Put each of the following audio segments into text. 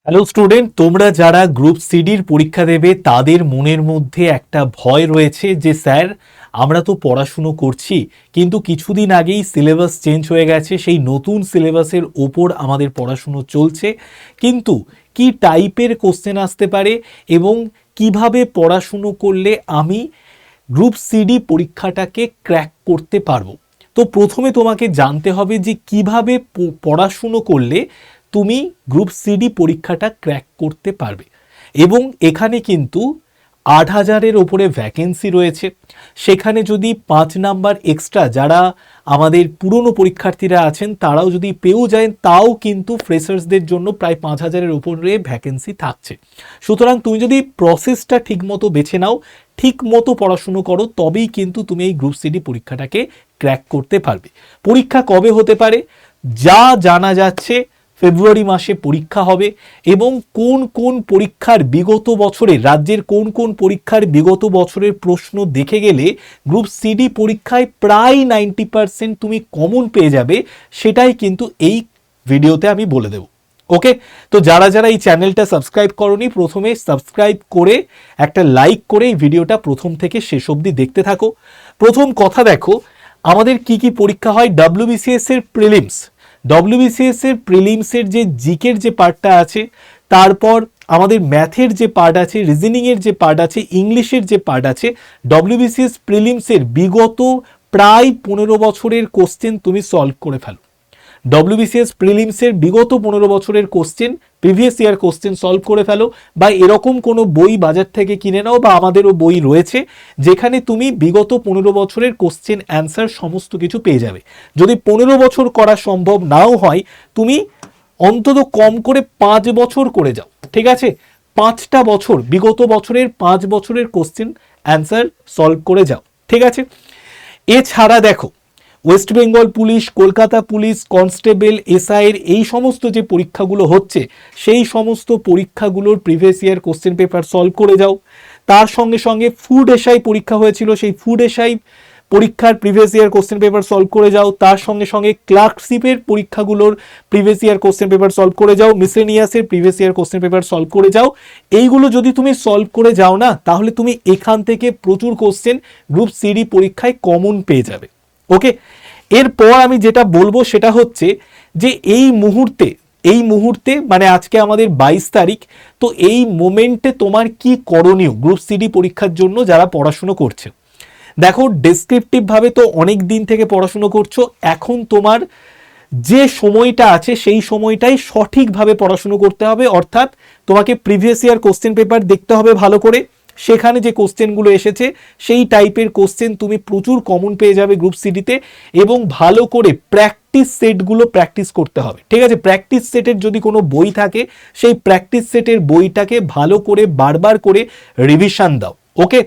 Hello student, তোমরা যারা group সিডির পরীক্ষা দেবে তাদের মনের মধ্যে একটা ভয় রয়েছে যে স্যার আমরা তো পড়াশুনো করছি কিন্তু কিছুদিন আগেই সিলেবাস চেঞ্জ হয়ে গেছে, সেই নতুন সিলেবাসের ওপর আমাদের পড়াশুনো চলছে, কিন্তু কি টাইপের কোশ্চেন আসতে পারে এবং কিভাবে পড়াশুনো করলে আমি গ্রুপ সিডি পরীক্ষাটাকে ক্র্যাক করতে পারবো। তো প্রথমে তোমাকে জানতে হবে যে কিভাবে পড়াশুনো করলে তুমি গ্রুপ সিডি পরীক্ষাটা ক্র্যাক করতে পারবে। এবং এখানে কিন্তু ৮,০০০-এর ওপরে ভ্যাকেন্সি রয়েছে। সেখানে যদি ৫ নাম্বার এক্সট্রা যারা আমাদের পুরনো পরীক্ষার্থীরা আছেন তারাও যদি পেয়েও যায়, তাও কিন্তু ফ্রেশার্সদের জন্য প্রায় ৫,০০০-এর ওপরে ভ্যাকেন্সি থাকছে। সুতরাং তুমি যদি প্রসেসটা ঠিকমতো বেছে নাও, ঠিক মতো পড়াশুনো করো, তবেই কিন্তু তুমি এই গ্রুপ সিডি পরীক্ষাটাকে ক্র্যাক করতে পারবে। পরীক্ষা কবে হতে পারে? যা জানা যাচ্ছে ফেব্রুয়ারি মাসে পরীক্ষা হবে এবং কোন কোন পরীক্ষার বিগত বছরে রাজ্যের কোন কোন পরীক্ষার বিগত বছরের প্রশ্ন দেখে গেলে গ্রুপ সিডি পরীক্ষায় প্রায় 90% তুমি কমন পেয়ে যাবে, সেটাই কিন্তু এই ভিডিওতে আমি বলে দেব। ওকে, তো যারা যারা এই চ্যানেলটা সাবস্ক্রাইব করোনি, প্রথমে সাবস্ক্রাইব করে একটা লাইক করে এই ভিডিওটা প্রথম থেকে শেষ অবধি দেখতে থাকো। প্রথম কথা দেখো, আমাদের কি কি পরীক্ষা হয়। ডব্লিউবিসিএস এর প্রিলিমস, ডব্লিউবিসিএস এর প্রিলিমসের যে জিকের যে পার্টটা আছে, তারপর আমাদের ম্যাথের যে পার্ট আছে, রিজনিংয়ের যে পার্ট আছে, ইংলিশের যে পার্ট আছে, ডব্লিউবিসিএস প্রিলিমসের বিগত প্রায় 15 বছরের কোশ্চেন তুমি সলভ করে ফেলো। ডব্লিউবিসিএস প্রিলিমসের বিগত 15 বছরের question, previous year question solve করে ফেলো, বা এরকম কোনো বই বাজার থেকে কিনে নাও, বা আমাদেরও বই রয়েছে যেখানে তুমি বিগত 15 বছরের কোশ্চেন অ্যান্সার সমস্ত কিছু পেয়ে যাবে। যদি 15 বছর করা সম্ভব নাও হয়, তুমি অন্তত কম করে 5 বছর করে যাও, ঠিক আছে? 5টা বছর, বিগত বছরের 5 বছরের কোশ্চেন অ্যান্সার সলভ করে যাও, ঠিক আছে? এছাড়া দেখো, West Bengal police, Kolkata police, constable, এসআইয়ের এই সমস্ত যে পরীক্ষাগুলো হচ্ছে, সেই সমস্ত পরীক্ষাগুলোর previous year question paper solve করে যাও। তার সঙ্গে সঙ্গে ফুড এসআই পরীক্ষা হয়েছিল, সেই ফুড এসআই পরীক্ষার previous year question paper solve করে যাও। তার সঙ্গে সঙ্গে ক্লার্কশিপের পরীক্ষাগুলোর previous year question paper solve করে যাও। মিসেলিনিয়াসের previous year question paper solve করে যাও। এইগুলো যদি তুমি সলভ করে যাও না, তাহলে তুমি এখান থেকে প্রচুর কোশ্চেন গ্রুপ সিডি পরীক্ষায় কমন পেয়ে যাবে। ওকে, এরপর আমি যেটা বলবো সেটা হচ্ছে যে এই মুহূর্তে মানে আজকে আমাদের 22 তারিখ, তো এই মোমেন্টে তোমার কি করণীয় গ্রুপ সিডি পরীক্ষার জন্য যারা পড়াশুনো করছে। দেখো, ডেসক্রিপটিভ ভাবে তো অনেক দিন থেকে পড়াশুনো করছো, এখন তোমার যে সময়টা আছে সেই সময়টাই সঠিকভাবে পড়াশুনো করতে হবে। অর্থাৎ তোমাকে প্রিভিয়াস ইয়ার কোশ্চেন পেপার দেখতে হবে ভালো করে, সেখানে যে কোশ্চেনগুলো এসেছে সেই টাইপের কোশ্চেন তুমি প্রচুর কমন পেয়ে যাবে গ্রুপ সিডিতে, এবং ভালো করে প্র্যাকটিস সেটগুলো প্র্যাকটিস করতে হবে, ঠিক আছে? প্র্যাকটিস সেটের যদি কোনো বই থাকে, সেই প্র্যাকটিস সেটের বইটাকে ভালো করে বারবার করে রিভিশন দাও। ওকে,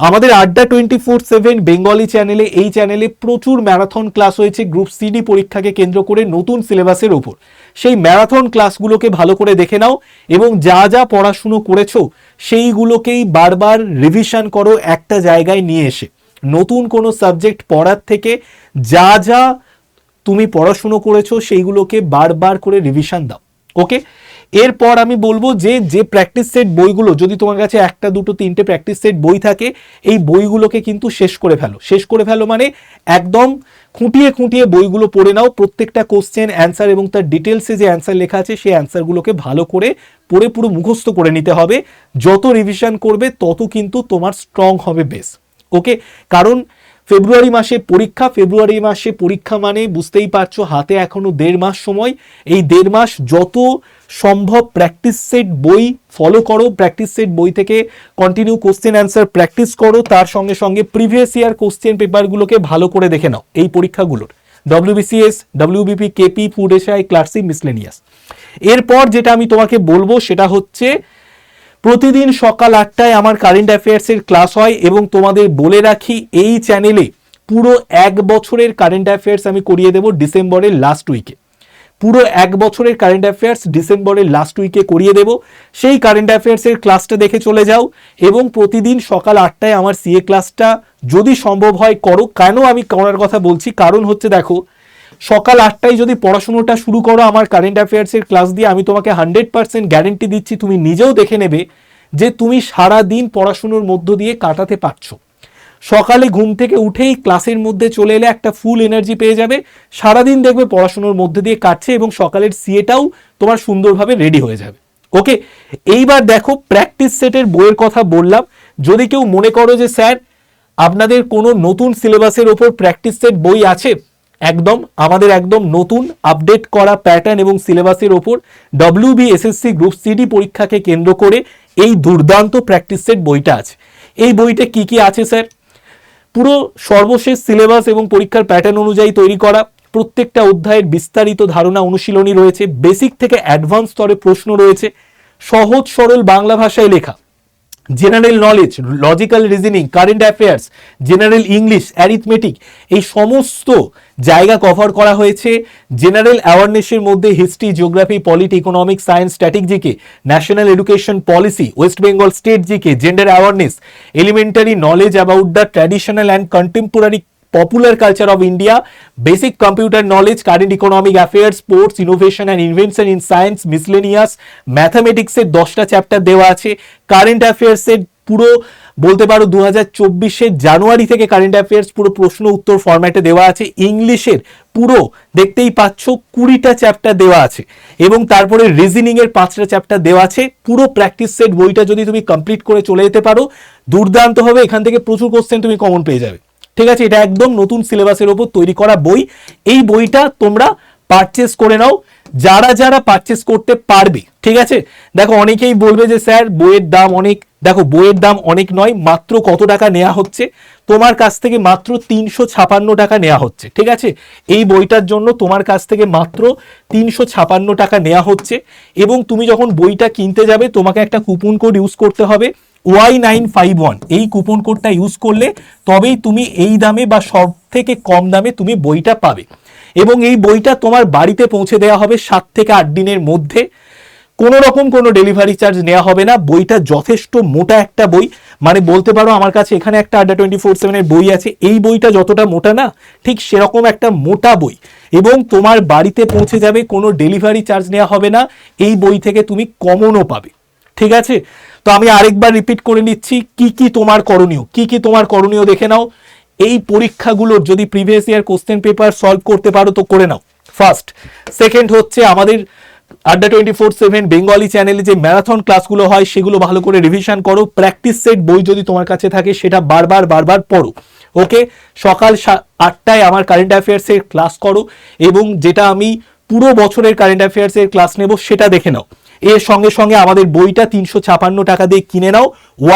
আমাদের আড্ডা 24/7 বেঙ্গলি চ্যানেলে, এই চ্যানেলে প্রচুর ম্যারাথন ক্লাস হয়েছে গ্রুপ সিডি পরীক্ষাকে কেন্দ্র করে নতুন সিলেবাসের ওপর। সেই ম্যারাথন ক্লাসগুলোকে ভালো করে দেখে নাও এবং যা যা পড়াশুনো করেছো সেইগুলোকেই বারবার রিভিশন করো একটা জায়গায় নিয়ে এসে। নতুন কোনো সাবজেক্ট পড়ার থেকে যা যা তুমি পড়াশুনো করেছো সেইগুলোকে বারবার করে রিভিশন দাও। ওকে, এরপর আমি বলবো যে যে প্র্যাকটিস সেট বইগুলো, যদি তোমার কাছে 1, 2, 3টে প্র্যাকটিস সেট বই থাকে, এই বইগুলোকে কিন্তু শেষ করে ফেলো মানে একদম খুঁটিয়ে খুঁটিয়ে বইগুলো পড়ে নাও। প্রত্যেকটা কোশ্চেন অ্যান্সার এবং তার ডিটেলসে যে অ্যান্সার লেখা আছে সেই অ্যান্সারগুলোকে ভালো করে পড়ে পুরো মুখস্থ করে নিতে হবে। যত রিভিশন করবে তত কিন্তু তোমার স্ট্রং হবে বেস। ওকে, কারণ ফেব্রুয়ারি মাসে পরীক্ষা মানে বুঝতেই পারছো, হাতে এখনো 1.5 মাস সময়। এই 1.5 মাস যত সম্ভব প্র্যাকটিস সেট বই ফলো করো, প্র্যাকটিস সেট বই থেকে কন্টিনিউ কোশ্চেন অ্যান্সার প্র্যাকটিস করো। তার সঙ্গে সঙ্গে প্রিভিয়াস ইয়ার কোশ্চেন পেপারগুলোকে ভালো করে দেখে নাও এই পরীক্ষাগুলোর, WBCS, WBP, KP, food SI, clerkship, miscellaneous. এরপর যেটা আমি তোমাকে বলবো সেটা হচ্ছে প্রতিদিন সকাল 8টায় আমার কারেন্ট অ্যাফেয়ার্সের ক্লাস হয়, এবং তোমাদের বলে রাখি এই চ্যানেলে পুরো 1 বছরের কারেন্ট অ্যাফেয়ার্স আমি করিয়ে দেবো ডিসেম্বরের লাস্ট উইকে। পুরো 1 বছরের কারেন্ট অ্যাফেয়ার্স ডিসেম্বরের লাস্ট উইকে করিয়ে দেবো। সেই কারেন্ট অ্যাফেয়ার্সের ক্লাসটা দেখে চলে যাও, এবং প্রতিদিন সকাল 8টায় আমার সিএ ক্লাসটা যদি সম্ভব হয় করো। কেন আমি করার কথা বলছি, কারণ হচ্ছে দেখো, সকাল 8টায় যদি পড়াশোনাটা শুরু করো আমার কারেন্ট অ্যাফেয়ার্সের ক্লাস দিয়ে, আমি তোমাকে 100% গ্যারেন্টি দিচ্ছি, তুমি নিজেও দেখে নেবে যে তুমি সারা দিন পড়াশোনার মধ্য দিয়ে কাটাতে পারছো। সকালে ঘুম থেকে উঠেই ক্লাসের মধ্যে চলে এলে একটা ফুল এনার্জি পেয়ে যাবে, সারাদিন দেখবে পড়াশোনার মধ্যে দিয়ে কাটছে এবং সকালের সিএটাও তোমার সুন্দরভাবে রেডি হয়ে যাবে। ওকে, এইবার দেখো প্র্যাকটিস সেটের বইয়ের কথা বললাম। যদি কেউ মনে করো যে স্যার আপনাদের কোনো নতুন সিলেবাসের ওপর প্র্যাকটিস সেট বই আছে, একদম আমাদের একদম নতুন আপডেট করা প্যাটার্ন এবং সিলেবাসের ওপর WBSSC গ্রুপ সিডি পরীক্ষাকে কেন্দ্র করে এই দুর্দান্ত প্র্যাকটিস সেট বইটা আছে। এই বইটা কি কি আছে স্যার? পুরো সর্বশেষ সিলেবাস এবং পরীক্ষার প্যাটার্ন অনুযায়ী তৈরি করা, প্রত্যেকটা অধ্যায়ের বিস্তারিত ধারণা অনুশীলনী রয়েছে, বেসিক থেকে অ্যাডভান্স স্তরে প্রশ্ন রয়েছে, সহজ সরল বাংলা ভাষায় লেখা, general knowledge, logical reasoning, current affairs, general English, arithmetic, এই সমস্ত জায়গা কভার করা হয়েছে। জেনারেল অ্যাওয়ারনেসের মধ্যে history, geography, polity, economics, science, static GK, national education policy, West Bengal state GK, gender awareness, elementary knowledge about the traditional and contemporary popular culture of India, basic computer knowledge, current economic affairs, sports, innovation and invention in science, miscellaneous, ম্যাথামেটিক্সের 10টা chapter দেওয়া আছে। Current অ্যাফেয়ার্সের পুরো বলতে পারো 2024 জানুয়ারি থেকে current affairs পুরো প্রশ্ন উত্তর ফরম্যাটে দেওয়া আছে। ইংলিশের পুরো দেখতেই পাচ্ছ 20টা চ্যাপ্টার দেওয়া আছে এবং তারপরে রিজনিং এর 5টা চ্যাপ্টার দেওয়া আছে। পুরো প্র্যাকটিস সেট বইটা যদি তুমি কমপ্লিট করে চলে যেতে পারো, দুর্দান্ত হবে। এখান থেকে প্রচুর কোশ্চেন তুমি কমন পেয়ে যাবে। ঠিক আছে, এটা একদম নতুন সিলেবাসের ওপর তৈরি করা বই। এই বইটা তোমরা পারচেস করে নাও যারা যারা পারচেস করতে পারবে। ঠিক আছে, দেখো অনেকেই বলবে যে স্যার বইয়ের দাম অনেক। দেখো বইয়ের দাম অনেক নয়, মাত্র কত টাকা নেওয়া হচ্ছে তোমার কাছ থেকে? মাত্র 356 টাকা নেওয়া হচ্ছে। ঠিক আছে, এই বইটার জন্য তোমার কাছ থেকে মাত্র 356 টাকা নেওয়া হচ্ছে এবং তুমি যখন বইটা কিনতে যাবে তোমাকে একটা কুপন কোড ইউজ করতে হবে Y951। এই কুপন কোডটা ইউজ করলে তবেই তুমি এই দামে বা সব থেকে কম দামে তুমি বইটা পাবে এবং এই বইটা তোমার বাড়িতে পৌঁছে দেওয়া হবে 7 থেকে 8 দিনের মধ্যে। কোনো রকম কোনো ডেলিভারি চার্জ নেওয়া হবে না। বইটা যথেষ্ট মোটা একটা বই, মানে বলতে পারো আমার কাছে এখানে একটা আড্ডা 24/7 বই আছে, এই বইটা যতটা মোটা না ঠিক সেরকম একটা মোটা বই এবং তোমার বাড়িতে পৌঁছে যাবে, কোনো ডেলিভারি চার্জ নেওয়া হবে না। এই বই থেকে তুমি কমনও পাবে। ঠিক আছে, তো আমি আরেকবার রিপিট করে নিচ্ছি কি কি তোমার করণীয়, কি কি তোমার করণীয় দেখে নাও। এই পরীক্ষাগুলোর যদি previous year question paper solve করতে পারো তো করে নাও, ফার্স্ট। সেকেন্ড হচ্ছে আমাদের আড্ডা 24/7 বেঙ্গলি চ্যানেলে যে ম্যারাথন ক্লাসগুলো হয় সেগুলো ভালো করে রিভিশন করো। প্র্যাকটিস সেট বই যদি তোমার কাছে থাকে সেটা বারবার পড়ো। ওকে, সকাল 8টায় আমার কারেন্ট অ্যাফেয়ার্সের ক্লাস করো এবং যেটা আমি পুরো বছরের কারেন্ট অ্যাফেয়ার্সের ক্লাস নেব সেটা দেখে নাও। এর সঙ্গে সঙ্গে আমাদের বইটা 356 টাকা দিয়ে কিনে নাও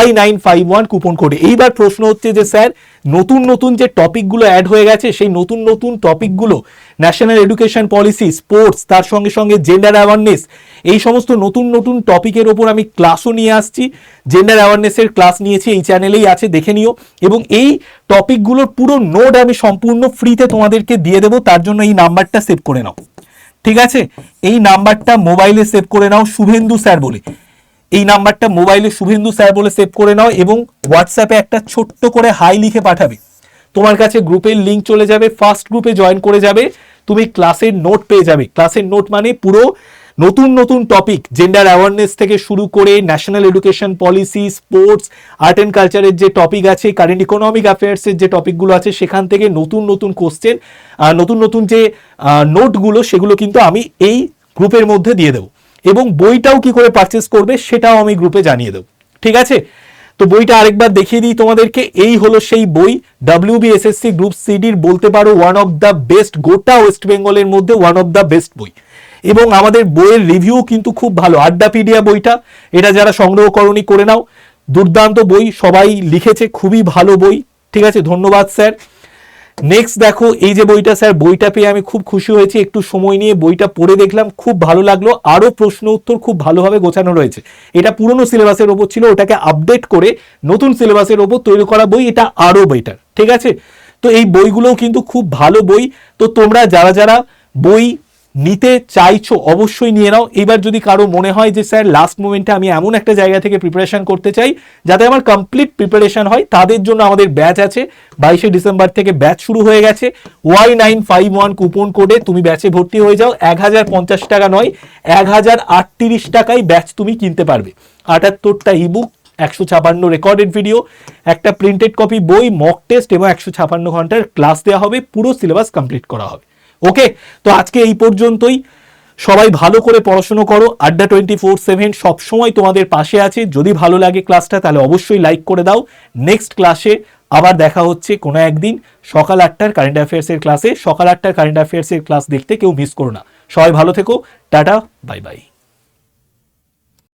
Y951 কুপন কোডে। এইবার প্রশ্ন হচ্ছে যে স্যার নতুন নতুন যে টপিকগুলো অ্যাড হয়ে গেছে সেই নতুন নতুন টপিকগুলো ন্যাশনাল এডুকেশন পলিসি, স্পোর্টস, তার সঙ্গে সঙ্গে জেন্ডার অ্যাওয়ারনেস, এই সমস্ত নতুন নতুন টপিকের ওপর আমি ক্লাসও নিয়ে আসছি। জেন্ডার অ্যাওয়ারনেসের ক্লাস নিয়েছি, এই চ্যানেলেই আছে, দেখে নিও। এবং এই টপিকগুলোর পুরো নোট আমি সম্পূর্ণ ফ্রিতে তোমাদেরকে দিয়ে দেবো, তার জন্য এই নাম্বারটা সেভ করে নাও। ঠিক আছে, এই নাম্বারটা মোবাইলে সেভ করে নাও শুভেন্দু স্যার বলে। এই নাম্বারটা মোবাইলে শুভেন্দু স্যার বলে সেভ করে নাও এবং হোয়াটসঅ্যাপে একটা ছোট্ট করে হাই লিখে পাঠাবে। তোমার কাছে গ্রুপের লিঙ্ক চলে যাবে, ফার্স্ট গ্রুপে জয়েন করে যাবে, তুমি ক্লাসের নোট পেয়ে যাবে। ক্লাসের নোট মানে পুরো নতুন নতুন টপিক, জেন্ডার অ্যাওয়ারনেস থেকে শুরু করে national education policy, sports, art and কালচারের যে টপিক আছে, কারেন্ট ইকোনমিক অ্যাফেয়ার্সের যে টপিকগুলো আছে সেখান থেকে নতুন নতুন কোশ্চেন, নতুন নতুন যে নোটগুলো সেগুলো কিন্তু আমি এই গ্রুপের মধ্যে দিয়ে দেবো এবং বইটাও কি করে পারচেস করবে সেটাও আমি গ্রুপে জানিয়ে দেবো। ঠিক আছে, তো বইটা আরেকবার দেখিয়ে দিই তোমাদেরকে। এই হলো সেই বই, WBSSC গ্রুপ সিডির বলতে পারো ওয়ান অফ দ্য বেস্ট, গোটা ওয়েস্ট বেঙ্গলের মধ্যে ওয়ান অফ দ্য বেস্ট বই এবং আমাদের বইয়ের রিভিউ কিন্তু খুব ভালো। আড্ডাপিডিয়া বইটা, এটা যারা সংগ্রহ করনি করে নাও, দুর্দান্ত বই, সবাই লিখেছে, খুবই ভালো বই। ঠিক আছে, ধন্যবাদ স্যার। নেক্সট দেখো এই যে বইটা, স্যার বইটা পেয়ে আমি খুব খুশি হয়েছি, একটু সময় নিয়ে বইটা পড়ে দেখলাম, খুব ভালো লাগলো, আরো প্রশ্ন উত্তর খুব ভালোভাবে গোছানো রয়েছে। এটা পুরনো সিলেবাসের ওপর ছিল, ওটাকে আপডেট করে নতুন সিলেবাসের ওপর তৈরি করা বই, এটা আরো বেটার। ঠিক আছে, তো এই বইগুলোও কিন্তু খুব ভালো বই। তো তোমরা যারা যারা বই নিতে চাইছো অবশ্যই নিয়ে নাও। এবার যদি কারো মনে হয় যে স্যার লাস্ট মোমেন্টে আমি এমন একটা জায়গা থেকে প্রিপারেশন করতে চাই যাতে আমার কমপ্লিট প্রিপারেশন হয়, তাদের জন্য আমাদের ব্যাচ আছে। 22শে ডিসেম্বর থেকে ব্যাচ শুরু হয়ে গেছে। Y951 কুপন কোডে তুমি ব্যাচে ভর্তি হয়ে যাও। 1050 টাকা নয়, 1038 টাকায় ব্যাচ তুমি কিনতে পারবে। 78টা ইবুক, 156 রেকর্ডেড ভিডিও, একটা প্রিন্টেড কপি বই, মক টেস্ট এবং 156 ঘন্টার ক্লাস দেওয়া হবে, পুরো সিলেবাস কমপ্লিট করা হবে। ওকে, তো আজকে এই পর্যন্তই। সবাই ভালো করে পড়াশোনা করো। আড্ডা 24/7 সবসময় তোমাদের পাশে আছে। যদি ভালো লাগে ক্লাসটা তাহলে অবশ্যই লাইক করে দাও। নেক্সট ক্লাসে আবার দেখা হচ্ছে কোনো একদিন সকাল 8টার কারেন্ট অ্যাফেয়ার্সের ক্লাসে। সকাল 8টার কারেন্ট অ্যাফেয়ার্সের ক্লাস দেখতে কেউ মিস করো না। সবাই ভালো থেকো, টাটা, বাই বাই।